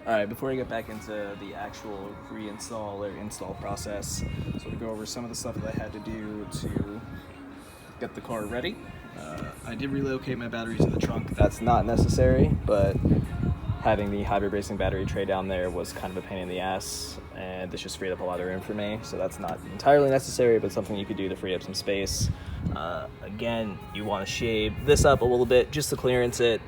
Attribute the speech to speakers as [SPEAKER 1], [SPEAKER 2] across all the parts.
[SPEAKER 1] Alright, before I get back into the actual reinstall or install process, so to go over some of the stuff that I had to do to get the car ready. I did relocate my batteries in the trunk. That's not necessary, but having the hybrid racing battery tray down there was kind of a pain in the ass, and this just freed up a lot of room for me, so that's not entirely necessary, but something you could do to free up some space. Again, you want to shave this up a little bit just to clearance it.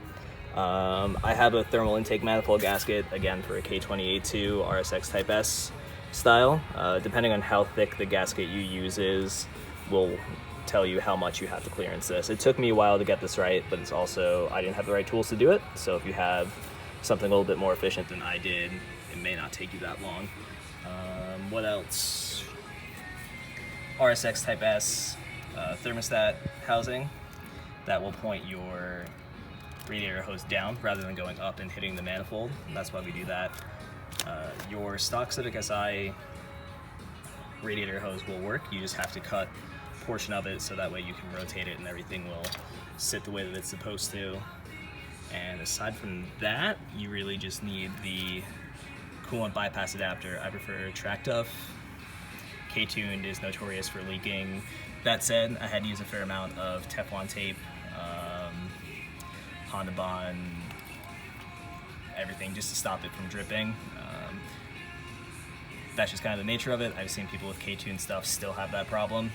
[SPEAKER 1] I have a thermal intake manifold gasket, again for a K20A2 RSX Type S style. Depending on how thick the gasket you use is, will tell you how much you have to clearance this. It took me a while to get this right, but it's also, I didn't have the right tools to do it, so if you have something a little bit more efficient than I did, it may not take you that long. What else? RSX Type S thermostat housing that will point your radiator hose down rather than going up and hitting the manifold, and that's why we do that. Your stock Civic Si radiator hose will work, you just have to cut a portion of it so that way you can rotate it and everything will sit the way that it's supposed to. And aside from that, you really just need the coolant bypass adapter. I prefer Track Tough. K-Tuned is notorious for leaking. That said, I had to use a fair amount of Teflon tape, Honda Bond, everything just to stop it from dripping. That's just kind of the nature of it. I've seen people with K-Tuned stuff still have that problem.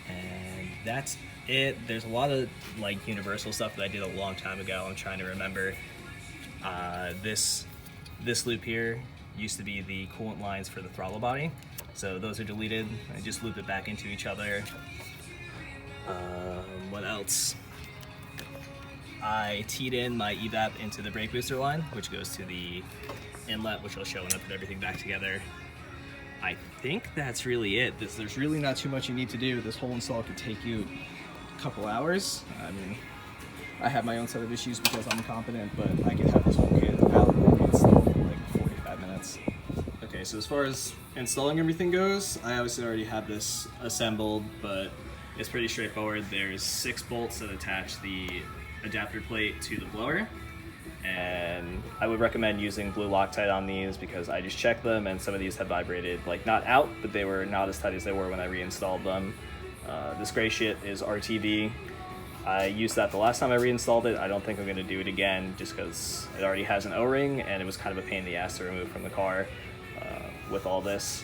[SPEAKER 1] And that's it. There's a lot of like universal stuff that I did a long time ago. I'm trying to remember. This loop here used to be the coolant lines for the throttle body. So those are deleted. I just loop it back into each other. What else? I teed in my evap into the brake booster line, which goes to the inlet, which I'll show when I put everything back together. I think that's really it. There's really not too much you need to do. This whole install could take you a couple hours. I mean, I have my own set of issues because I'm incompetent, but I could have this whole kit out and installed in like 45 minutes. Okay, so as far as installing everything goes, I obviously already have this assembled, but it's pretty straightforward. There's 6 bolts that attach the adapter plate to the blower, and I would recommend using blue Loctite on these because I just checked them and some of these had vibrated, like not out, but they were not as tight as they were when I reinstalled them. This gray shit is RTV. I used that the last time I reinstalled it. I don't think I'm going to do it again just because it already has an O-ring and it was kind of a pain in the ass to remove from the car with all this.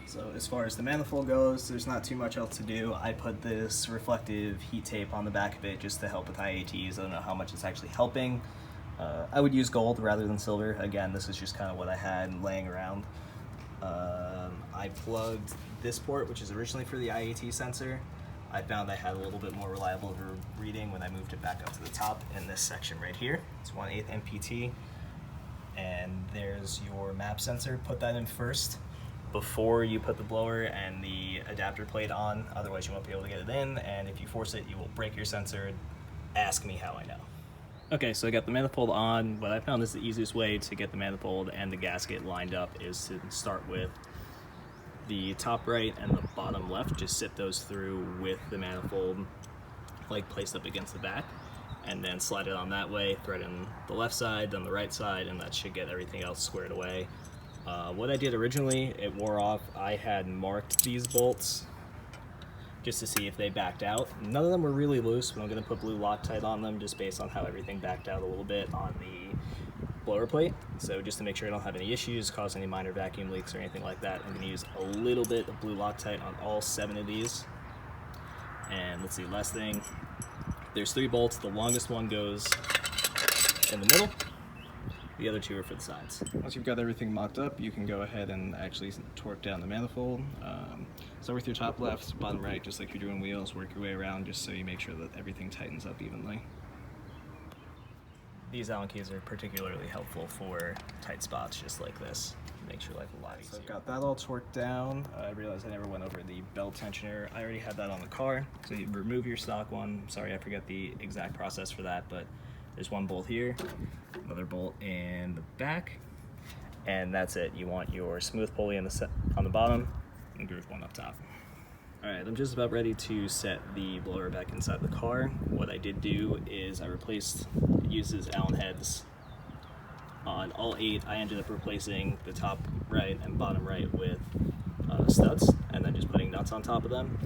[SPEAKER 1] So as far as the manifold goes, there's not too much else to do. I put this reflective heat tape on the back of it just to help with IATs. I don't know how much it's actually helping. I would use gold rather than silver. Again, this is just kind of what I had laying around. I plugged this port, which is originally for the IAT sensor. I found I had a little bit more reliable reading when I moved it back up to the top in this section right here. It's 1/8 MPT. And there's your map sensor. Put that in first before you put the blower and the adapter plate on, otherwise you won't be able to get it in, and if you force it, you will break your sensor. Ask me how I know. Okay, so I got the manifold on. What I found is the easiest way to get the manifold and the gasket lined up is to start with the top right and the bottom left. Just sit those through with the manifold like placed up against the back, and then slide it on that way, thread in the left side, then the right side, and that should get everything else squared away. What I did originally, it wore off. I had marked these bolts just to see if they backed out. None of them were really loose, but I'm going to put blue Loctite on them just based on how everything backed out a little bit on the blower plate. So just to make sure I don't have any issues, cause any minor vacuum leaks or anything like that, I'm going to use a little bit of blue Loctite on all 7 of these. And let's see, last thing, there's 3 bolts. The longest one goes in the middle. The other 2 are for the sides. Once you've got everything mocked up, you can go ahead and actually torque down the manifold. Start with your top left, bottom right, just like you're doing wheels. Work your way around just so you make sure that everything tightens up evenly. These Allen keys are particularly helpful for tight spots just like this. Makes your life a lot easier. So I've got that all torqued down. I realized I never went over the belt tensioner. I already had that on the car. So you remove your stock one. Sorry, I forget the exact process for that, but there's one bolt here, another bolt in the back, and that's it. You want your smooth pulley on the bottom and groove one up top. All right, I'm just about ready to set the blower back inside the car. What I did do is I used Allen heads On all 8, I ended up replacing the top right and bottom right with studs, and then just putting nuts on top of them,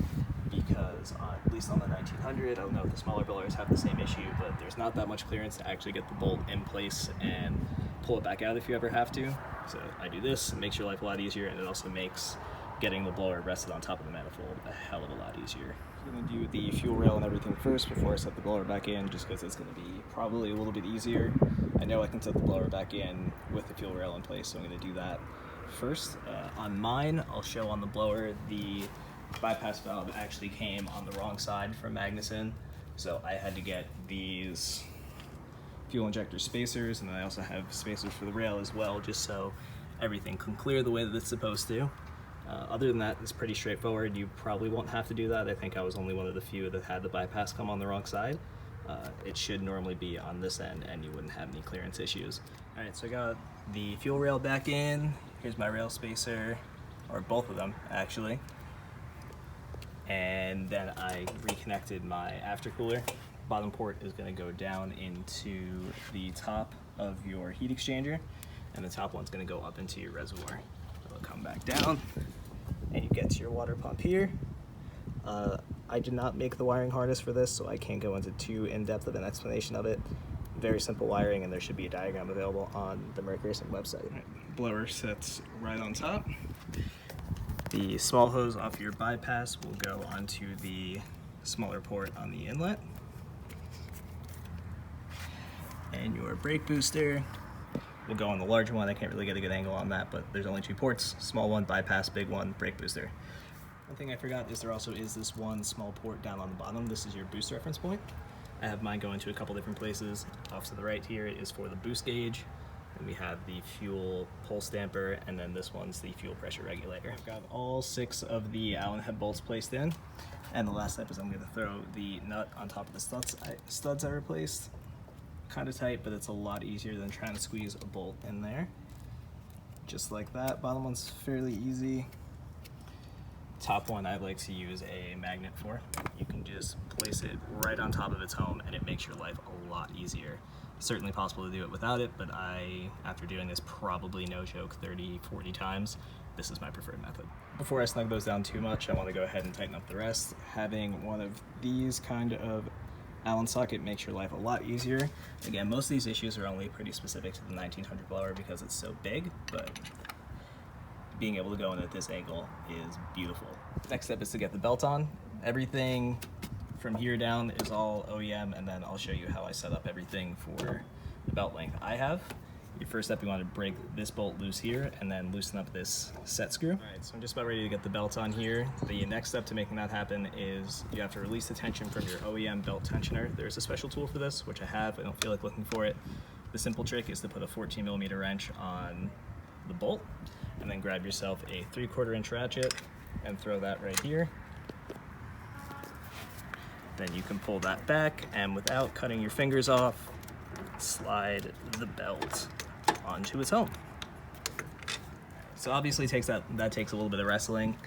[SPEAKER 1] because at least on the 1900, I don't know if the smaller blowers have the same issue, but there's not that much clearance to actually get the bolt in place and pull it back out if you ever have to. So I do this, it makes your life a lot easier, and it also makes getting the blower rested on top of the manifold a hell of a lot easier. I'm going to do the fuel rail and everything first before I set the blower back in, just because it's going to be probably a little bit easier. I know I can set the blower back in with the fuel rail in place, so I'm going to do that first. On mine, I'll show on the blower, the bypass valve actually came on the wrong side from Magnuson, so I had to get these fuel injector spacers, and then I also have spacers for the rail as well, just so everything can clear the way that it's supposed to. Other than that, it's pretty straightforward. You probably won't have to do that. I think I was only one of the few that had the bypass come on the wrong side. It should normally be on this end, and you wouldn't have any clearance issues. All right, so I got the fuel rail back in. Here's my rail spacer, or both of them actually. And then I reconnected my aftercooler. Bottom port is going to go down into the top of your heat exchanger, and the top one's going to go up into your reservoir. It'll come back down, and you get to your water pump here. I did not make the wiring harness for this, so I can't go into too in-depth of an explanation of it. Very simple wiring, and there should be a diagram available on the MercRacing website. Right, blower sits right on top. The small hose off your bypass will go onto the smaller port on the inlet. And your brake booster will go on the larger one. I can't really get a good angle on that, but there's only 2 ports, small one, bypass, big one, brake booster. One thing I forgot is there also is this one small port down on the bottom. This is your boost reference point. I have mine going to a couple different places. Off to the right here is for the boost gauge, and we have the fuel pulse damper, and then this one's the fuel pressure regulator. I've got all 6 of the Allen head bolts placed in, and the last step is I'm going to throw the nut on top of the studs I replaced. Kind of tight, but it's a lot easier than trying to squeeze a bolt in there. Just like that. Bottom one's fairly easy. Top one I like to use a magnet for. You can just place it right on top of its home, and it makes your life a lot easier. Certainly possible to do it without it, but after doing this probably no joke 30-40 times, this is my preferred method. Before I snug those down too much, I want to go ahead and tighten up the rest. Having one of these kind of Allen socket makes your life a lot easier. Again, most of these issues are only pretty specific to the 1900 blower because it's so big, but being able to go in at this angle is beautiful. Next step is to get the belt on. Everything from here down is all OEM, and then I'll show you how I set up everything for the belt length I have. Your first step, you want to break this bolt loose here and then loosen up this set screw. All right, so I'm just about ready to get the belt on here. The next step to making that happen is you have to release the tension from your OEM belt tensioner. There's a special tool for this, which I have. I don't feel like looking for it. The simple trick is to put a 14mm wrench on the bolt, and then grab yourself a 3/4 inch ratchet and throw that right here. Then you can pull that back, and without cutting your fingers off, slide the belt onto its home. So obviously that takes a little bit of wrestling,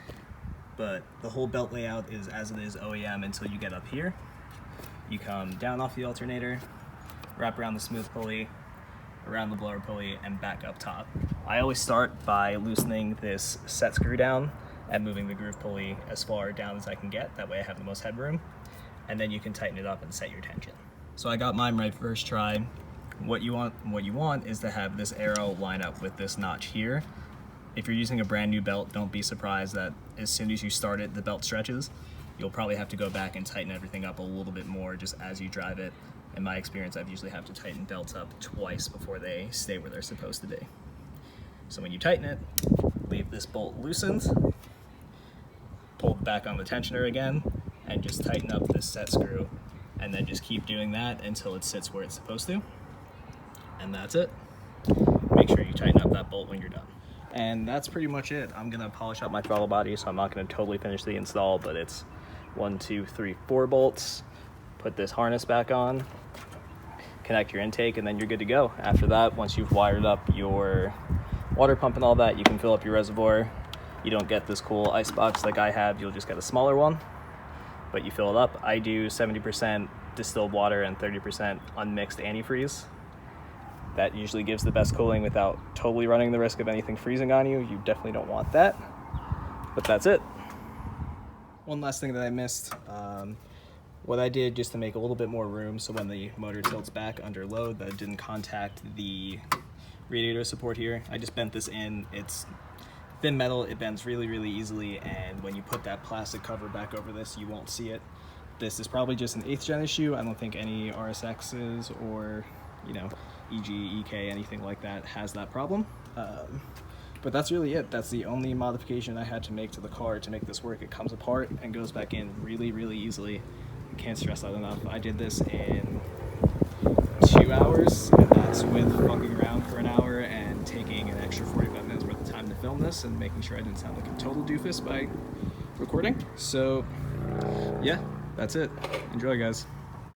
[SPEAKER 1] but the whole belt layout is as it is OEM until you get up here. You come down off the alternator, wrap around the smooth pulley, around the blower pulley, and back up top. I always start by loosening this set screw down and moving the groove pulley as far down as I can get. That way I have the most headroom, and then you can tighten it up and set your tension. So I got mine right first try. What you want is to have this arrow line up with this notch here. If you're using a brand new belt, don't be surprised that as soon as you start it, the belt stretches. You'll probably have to go back and tighten everything up a little bit more just as you drive it. In my experience, I've usually have to tighten belts up twice before they stay where they're supposed to be. So when you tighten it, leave this bolt loosened, pull back on the tensioner again, and just tighten up this set screw, and then just keep doing that until it sits where it's supposed to. And that's it. Make sure you tighten up that bolt when you're done. And that's pretty much it. I'm gonna polish up my throttle body, so I'm not gonna totally finish the install, but it's 1, 2, 3, 4 bolts. Put this harness back on, connect your intake, and then you're good to go. After that, once you've wired up your water pump and all that, you can fill up your reservoir. You don't get this cool ice box like I have, you'll just get a smaller one, but you fill it up. I do 70% distilled water and 30% unmixed antifreeze. That usually gives the best cooling without totally running the risk of anything freezing on you. You definitely don't want that, but that's it. One last thing that I missed, what I did just to make a little bit more room so when the motor tilts back under load that it didn't contact the radiator support here, I just bent this in. It's thin metal, it bends really, really easily, and when you put that plastic cover back over this, you won't see it. This is probably just an 8th gen issue. I don't think any RSXs or, you know, EG, EK, anything like that has that problem. But that's really it. That's the only modification I had to make to the car to make this work. It comes apart and goes back in really, really easily. I can't stress that enough. I did this in 2 hours, and that's with fucking around for an hour and taking an extra 45 minutes worth of time to film this and making sure I didn't sound like a total doofus by recording. So yeah, that's it. Enjoy, guys.